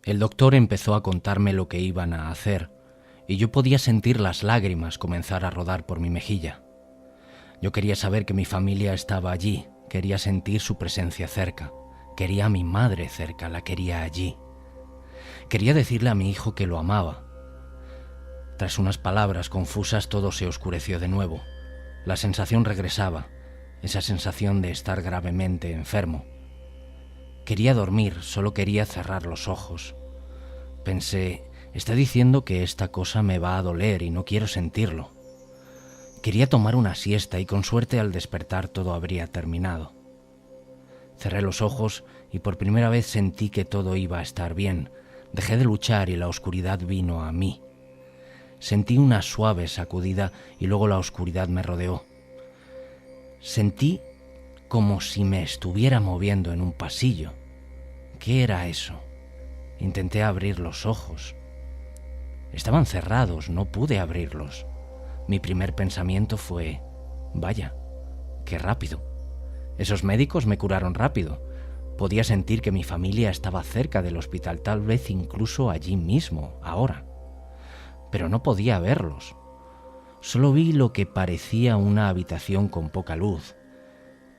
El doctor empezó a contarme lo que iban a hacer, y yo podía sentir las lágrimas comenzar a rodar por mi mejilla. Yo quería saber que mi familia estaba allí, quería sentir su presencia cerca, quería a mi madre cerca, la quería allí. Quería decirle a mi hijo que lo amaba. Tras unas palabras confusas todo se oscureció de nuevo. La sensación regresaba, esa sensación de estar gravemente enfermo. Quería dormir, solo quería cerrar los ojos. Pensé, está diciendo que esta cosa me va a doler y no quiero sentirlo. Quería tomar una siesta y con suerte al despertar todo habría terminado. Cerré los ojos y por primera vez sentí que todo iba a estar bien. Dejé de luchar y la oscuridad vino a mí. Sentí una suave sacudida y luego la oscuridad me rodeó. Sentí como si me estuviera moviendo en un pasillo. ¿Qué era eso? Intenté abrir los ojos. Estaban cerrados, no pude abrirlos. Mi primer pensamiento fue, vaya, qué rápido. Esos médicos me curaron rápido. Podía sentir que mi familia estaba cerca del hospital, tal vez incluso allí mismo, ahora. Pero no podía verlos. Solo vi lo que parecía una habitación con poca luz.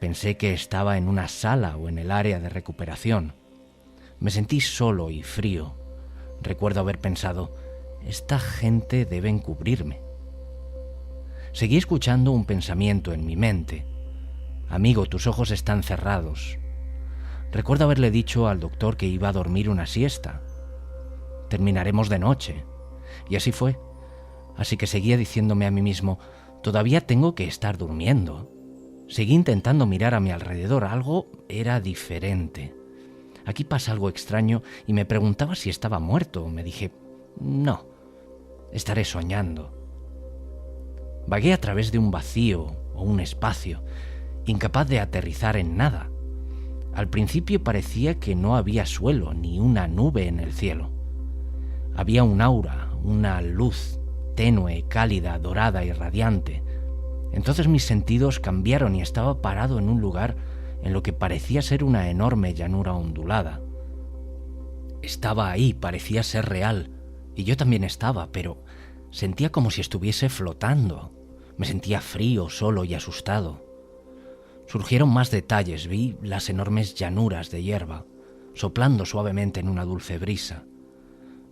Pensé que estaba en una sala o en el área de recuperación. Me sentí solo y frío. Recuerdo haber pensado, esta gente debe encubrirme. Seguí escuchando un pensamiento en mi mente. Amigo, tus ojos están cerrados. Recuerdo haberle dicho al doctor que iba a dormir una siesta. Terminaremos de noche. Y así fue. Así que seguía diciéndome a mí mismo, todavía tengo que estar durmiendo. Seguí intentando mirar a mi alrededor, algo era diferente. Aquí pasa algo extraño y me preguntaba si estaba muerto. Me dije, no, estaré soñando. Vagué a través de un vacío o un espacio, incapaz de aterrizar en nada. Al principio parecía que no había suelo ni una nube en el cielo. Había un aura, una luz tenue, cálida, dorada y radiante. Entonces mis sentidos cambiaron y estaba parado en un lugar en lo que parecía ser una enorme llanura ondulada. Estaba ahí, parecía ser real, y yo también estaba, pero sentía como si estuviese flotando. Me sentía frío, solo y asustado. Surgieron más detalles, vi las enormes llanuras de hierba, soplando suavemente en una dulce brisa.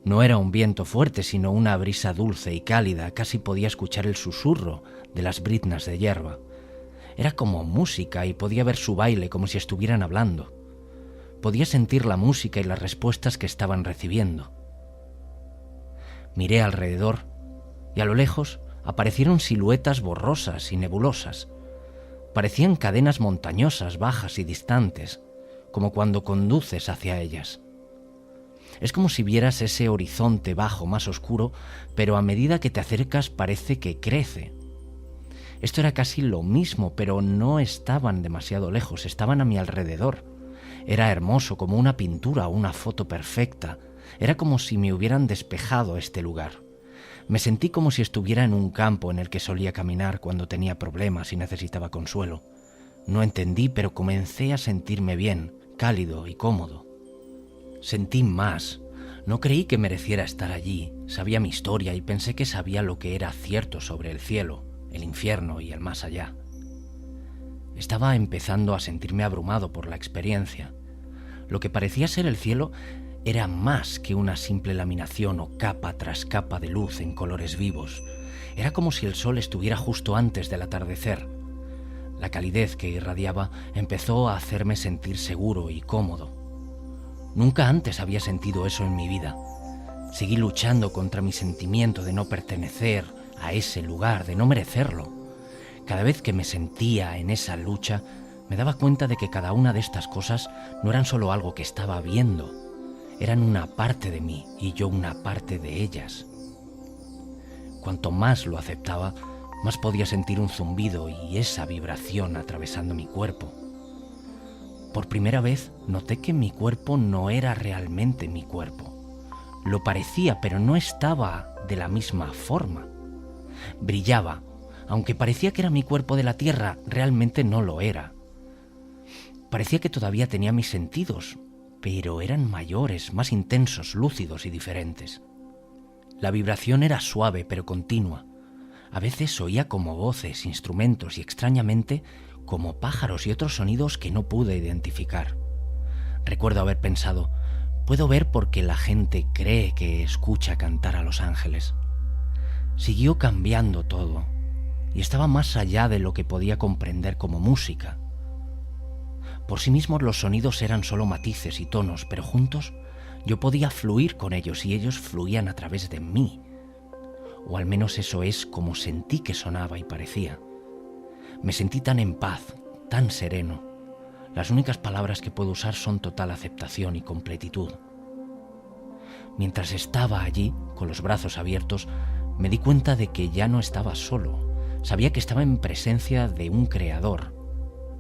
No era un viento fuerte, sino una brisa dulce y cálida, casi podía escuchar el susurro de las briznas de hierba. Era como música y podía ver su baile como si estuvieran hablando. Podía sentir la música y las respuestas que estaban recibiendo. Miré alrededor y a lo lejos aparecieron siluetas borrosas y nebulosas. Parecían cadenas montañosas, bajas y distantes, como cuando conduces hacia ellas. Es como si vieras ese horizonte bajo más oscuro, pero a medida que te acercas parece que crece. Esto era casi lo mismo, pero no estaban demasiado lejos, estaban a mi alrededor. Era hermoso, como una pintura o una foto perfecta. Era como si me hubieran despejado este lugar. Me sentí como si estuviera en un campo en el que solía caminar cuando tenía problemas y necesitaba consuelo. No entendí, pero comencé a sentirme bien, cálido y cómodo. Sentí más. No creí que mereciera estar allí. Sabía mi historia y pensé que sabía lo que era cierto sobre el cielo, el infierno y el más allá. Estaba empezando a sentirme abrumado por la experiencia. Lo que parecía ser el cielo era más que una simple laminación o capa tras capa de luz en colores vivos. Era como si el sol estuviera justo antes del atardecer. La calidez que irradiaba empezó a hacerme sentir seguro y cómodo. Nunca antes había sentido eso en mi vida. Seguí luchando contra mi sentimiento de no pertenecer a ese lugar, de no merecerlo. Cada vez que me sentía en esa lucha, me daba cuenta de que cada una de estas cosas no eran solo algo que estaba viendo, eran una parte de mí y yo una parte de ellas. Cuanto más lo aceptaba, más podía sentir un zumbido y esa vibración atravesando mi cuerpo. Por primera vez noté que mi cuerpo no era realmente mi cuerpo. Lo parecía, pero no estaba de la misma forma. Brillaba, aunque parecía que era mi cuerpo de la tierra, realmente no lo era. Parecía que todavía tenía mis sentidos, pero eran mayores, más intensos, lúcidos y diferentes. La vibración era suave pero continua. A veces oía como voces, instrumentos y extrañamente como pájaros y otros sonidos que no pude identificar. Recuerdo haber pensado, puedo ver por qué la gente cree que escucha cantar a los ángeles. Siguió cambiando todo y estaba más allá de lo que podía comprender como música. Por sí mismos los sonidos eran solo matices y tonos, pero juntos yo podía fluir con ellos y ellos fluían a través de mí. O al menos eso es como sentí que sonaba y parecía. Me sentí tan en paz, tan sereno. Las únicas palabras que puedo usar son total aceptación y completitud. Mientras estaba allí, con los brazos abiertos, me di cuenta de que ya no estaba solo. Sabía que estaba en presencia de un creador.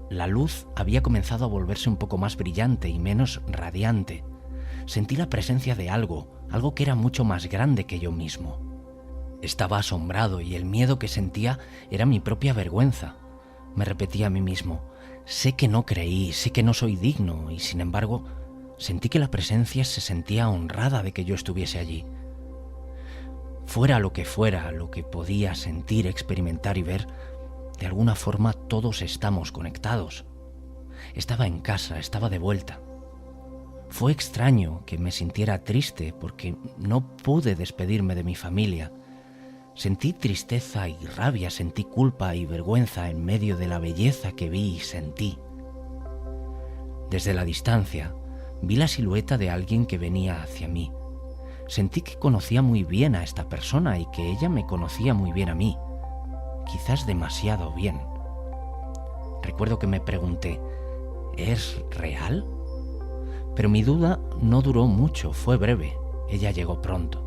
La luz había comenzado a volverse un poco más brillante y menos radiante. Sentí la presencia de algo que era mucho más grande que yo mismo. Estaba asombrado y el miedo que sentía era mi propia vergüenza. Me repetía a mí mismo, sé que no creí, sé que no soy digno y sin embargo sentí que la presencia se sentía honrada de que yo estuviese allí. Fuera, lo que podía sentir, experimentar y ver, de alguna forma todos estamos conectados. Estaba en casa, estaba de vuelta. Fue extraño que me sintiera triste porque no pude despedirme de mi familia. Sentí tristeza y rabia, sentí culpa y vergüenza en medio de la belleza que vi y sentí. Desde la distancia, vi la silueta de alguien que venía hacia mí. Sentí que conocía muy bien a esta persona y que ella me conocía muy bien a mí. Quizás demasiado bien. Recuerdo que me pregunté, ¿es real? Pero mi duda no duró mucho, fue breve. Ella llegó pronto.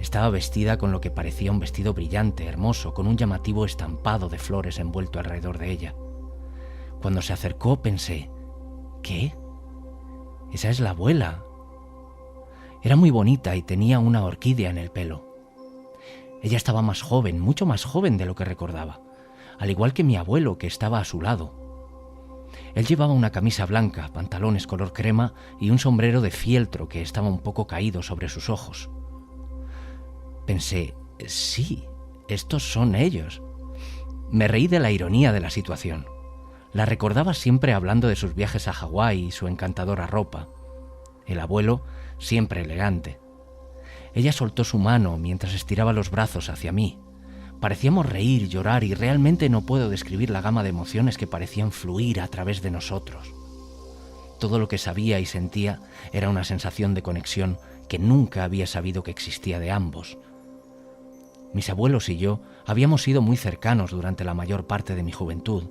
Estaba vestida con lo que parecía un vestido brillante, hermoso, con un llamativo estampado de flores envuelto alrededor de ella. Cuando se acercó pensé, ¿qué? Esa es la abuela. Era muy bonita y tenía una orquídea en el pelo. Ella estaba más joven, mucho más joven de lo que recordaba, al igual que mi abuelo que estaba a su lado. Él llevaba una camisa blanca, pantalones color crema y un sombrero de fieltro que estaba un poco caído sobre sus ojos. Pensé, sí, estos son ellos. Me reí de la ironía de la situación. La recordaba siempre hablando de sus viajes a Hawái y su encantadora ropa. El abuelo, siempre elegante. Ella soltó su mano mientras estiraba los brazos hacia mí. Parecíamos reír, llorar y realmente no puedo describir la gama de emociones que parecían fluir a través de nosotros. Todo lo que sabía y sentía era una sensación de conexión que nunca había sabido que existía de ambos. Mis abuelos y yo habíamos sido muy cercanos durante la mayor parte de mi juventud.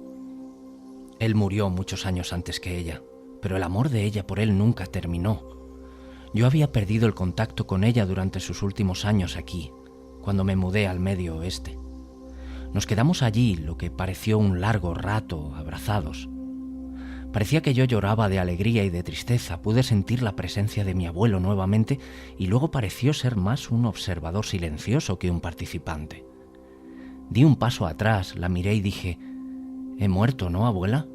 Él murió muchos años antes que ella, pero el amor de ella por él nunca terminó. Yo había perdido el contacto con ella durante sus últimos años aquí, cuando me mudé al Medio Oeste. Nos quedamos allí lo que pareció un largo rato, abrazados. Parecía que yo lloraba de alegría y de tristeza. Pude sentir la presencia de mi abuelo nuevamente y luego pareció ser más un observador silencioso que un participante. Di un paso atrás, la miré y dije, «¿He muerto, no, abuela?»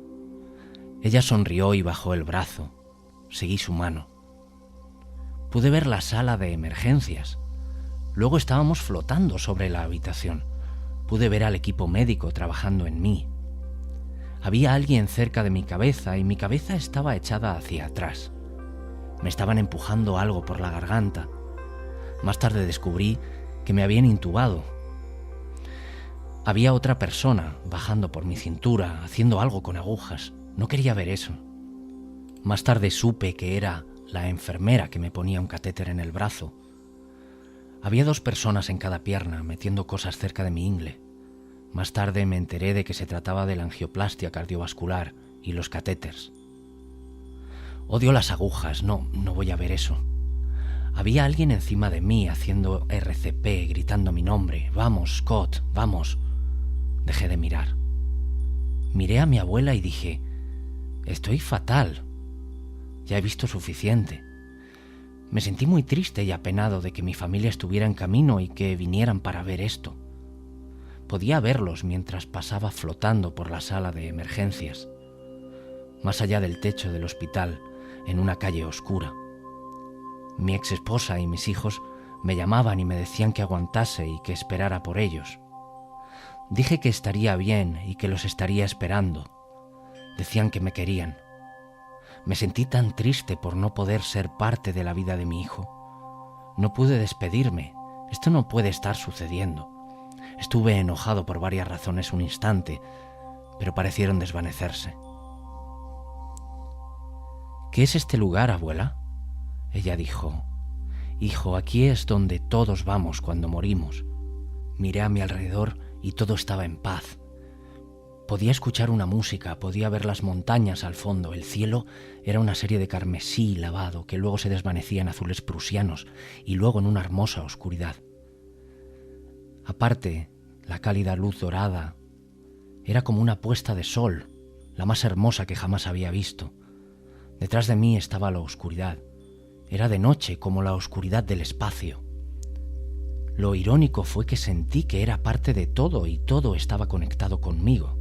Ella sonrió y bajó el brazo. Seguí su mano. Pude ver la sala de emergencias. Luego estábamos flotando sobre la habitación. Pude ver al equipo médico trabajando en mí. Había alguien cerca de mi cabeza y mi cabeza estaba echada hacia atrás. Me estaban empujando algo por la garganta. Más tarde descubrí que me habían intubado. Había otra persona bajando por mi cintura, haciendo algo con agujas. No quería ver eso. Más tarde supe que era la enfermera que me ponía un catéter en el brazo. Había 2 personas en cada pierna metiendo cosas cerca de mi ingle. Más tarde me enteré de que se trataba de la angioplastia cardiovascular y los catéteres. Odio las agujas, no voy a ver eso. Había alguien encima de mí haciendo RCP, gritando mi nombre. «Vamos, Scott, vamos». Dejé de mirar. Miré a mi abuela y dije, «Estoy fatal. Ya he visto suficiente». Me sentí muy triste y apenado de que mi familia estuviera en camino y que vinieran para ver esto. Podía verlos mientras pasaba flotando por la sala de emergencias. Más allá del techo del hospital, en una calle oscura. Mi ex esposa y mis hijos me llamaban y me decían que aguantase y que esperara por ellos. Dije que estaría bien y que los estaría esperando. Decían que me querían. Me sentí tan triste por no poder ser parte de la vida de mi hijo. No pude despedirme. Esto no puede estar sucediendo. Estuve enojado por varias razones un instante, pero parecieron desvanecerse. ¿Qué es este lugar, abuela? Ella dijo: hijo, aquí es donde todos vamos cuando morimos. Miré a mi alrededor y todo estaba en paz. Podía escuchar una música, podía ver las montañas al fondo. El cielo era una serie de carmesí lavado que luego se desvanecía en azules prusianos y luego en una hermosa oscuridad. Aparte, la cálida luz dorada era como una puesta de sol, la más hermosa que jamás había visto. Detrás de mí estaba la oscuridad. Era de noche, como la oscuridad del espacio. Lo irónico fue que sentí que era parte de todo y todo estaba conectado conmigo.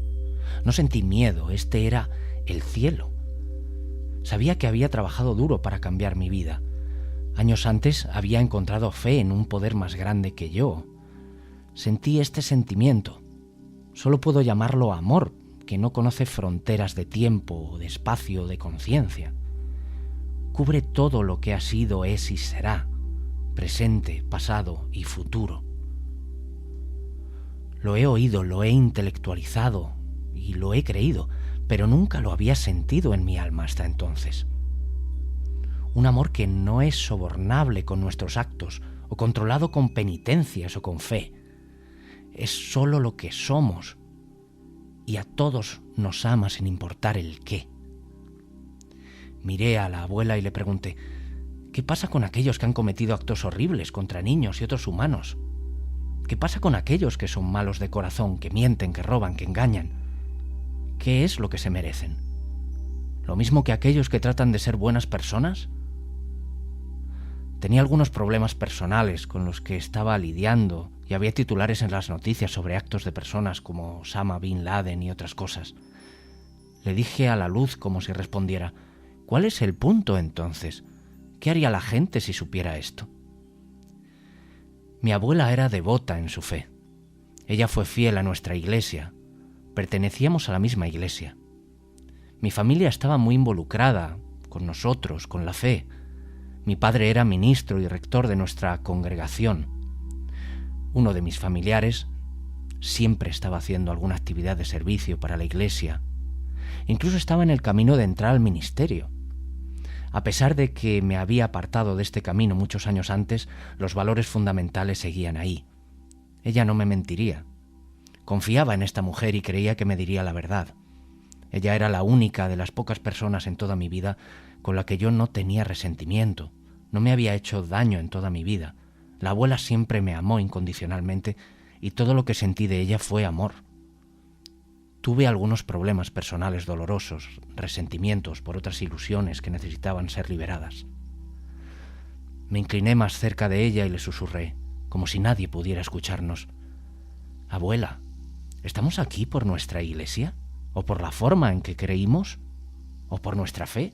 No sentí miedo, este era el cielo. Sabía que había trabajado duro para cambiar mi vida. Años antes había encontrado fe en un poder más grande que yo. Sentí este sentimiento. Solo puedo llamarlo amor, que no conoce fronteras de tiempo, de espacio, de conciencia. Cubre todo lo que ha sido, es y será, presente, pasado y futuro. Lo he oído, lo he intelectualizado y lo he creído, pero nunca lo había sentido en mi alma hasta entonces. Un amor que no es sobornable con nuestros actos o controlado con penitencias o con fe. Es solo lo que somos y a todos nos ama sin importar el qué. Miré a la abuela y le pregunté: ¿qué pasa con aquellos que han cometido actos horribles contra niños y otros humanos? ¿Qué pasa con aquellos que son malos de corazón, que mienten, que roban, que engañan? ¿Qué es lo que se merecen? ¿Lo mismo que aquellos que tratan de ser buenas personas? Tenía algunos problemas personales con los que estaba lidiando y había titulares en las noticias sobre actos de personas como Osama Bin Laden y otras cosas. Le dije a la luz como si respondiera: ¿cuál es el punto entonces? ¿Qué haría la gente si supiera esto? Mi abuela era devota en su fe. Ella fue fiel a nuestra iglesia. Pertenecíamos a la misma iglesia. Mi familia estaba muy involucrada con nosotros, con la fe. Mi padre era ministro y rector de nuestra congregación. Uno de mis familiares siempre estaba haciendo alguna actividad de servicio para la iglesia. Incluso estaba en el camino de entrar al ministerio. A pesar de que me había apartado de este camino muchos años antes, los valores fundamentales seguían ahí. Ella no me mentiría. Confiaba en esta mujer y creía que me diría la verdad. Ella era la única de las pocas personas en toda mi vida con la que yo no tenía resentimiento. No me había hecho daño en toda mi vida. La abuela siempre me amó incondicionalmente y todo lo que sentí de ella fue amor. Tuve algunos problemas personales dolorosos, resentimientos por otras ilusiones que necesitaban ser liberadas. Me incliné más cerca de ella y le susurré, como si nadie pudiera escucharnos: abuela, ¿estamos aquí por nuestra iglesia? ¿O por la forma en que creímos? ¿O por nuestra fe?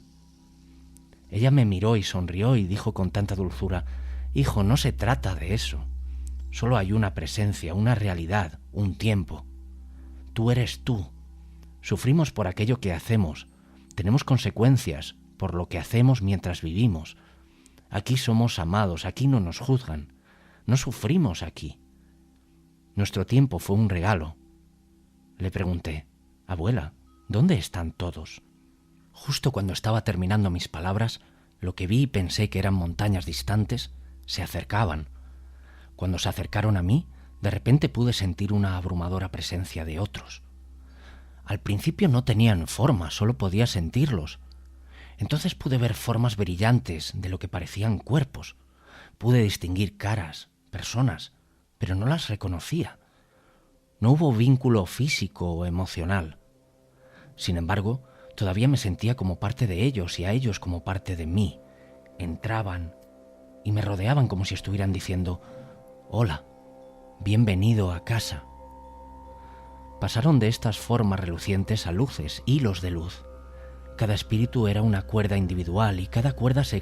Ella me miró y sonrió y dijo con tanta dulzura: hijo, no se trata de eso. Solo hay una presencia, una realidad, un tiempo. Tú eres tú. Sufrimos por aquello que hacemos. Tenemos consecuencias por lo que hacemos mientras vivimos. Aquí somos amados, aquí no nos juzgan. No sufrimos aquí. Nuestro tiempo fue un regalo. Le pregunté: abuela, ¿dónde están todos? Justo cuando estaba terminando mis palabras, lo que vi y pensé que eran montañas distantes se acercaban. Cuando se acercaron a mí, de repente pude sentir una abrumadora presencia de otros. Al principio no tenían forma, solo podía sentirlos. Entonces pude ver formas brillantes de lo que parecían cuerpos. Pude distinguir caras, personas, pero no las reconocía. No hubo vínculo físico o emocional. Sin embargo, todavía me sentía como parte de ellos y a ellos como parte de mí. Entraban y me rodeaban como si estuvieran diciendo: hola, bienvenido a casa. Pasaron de estas formas relucientes a luces, hilos de luz. cada espíritu era una cuerda individual y cada cuerda se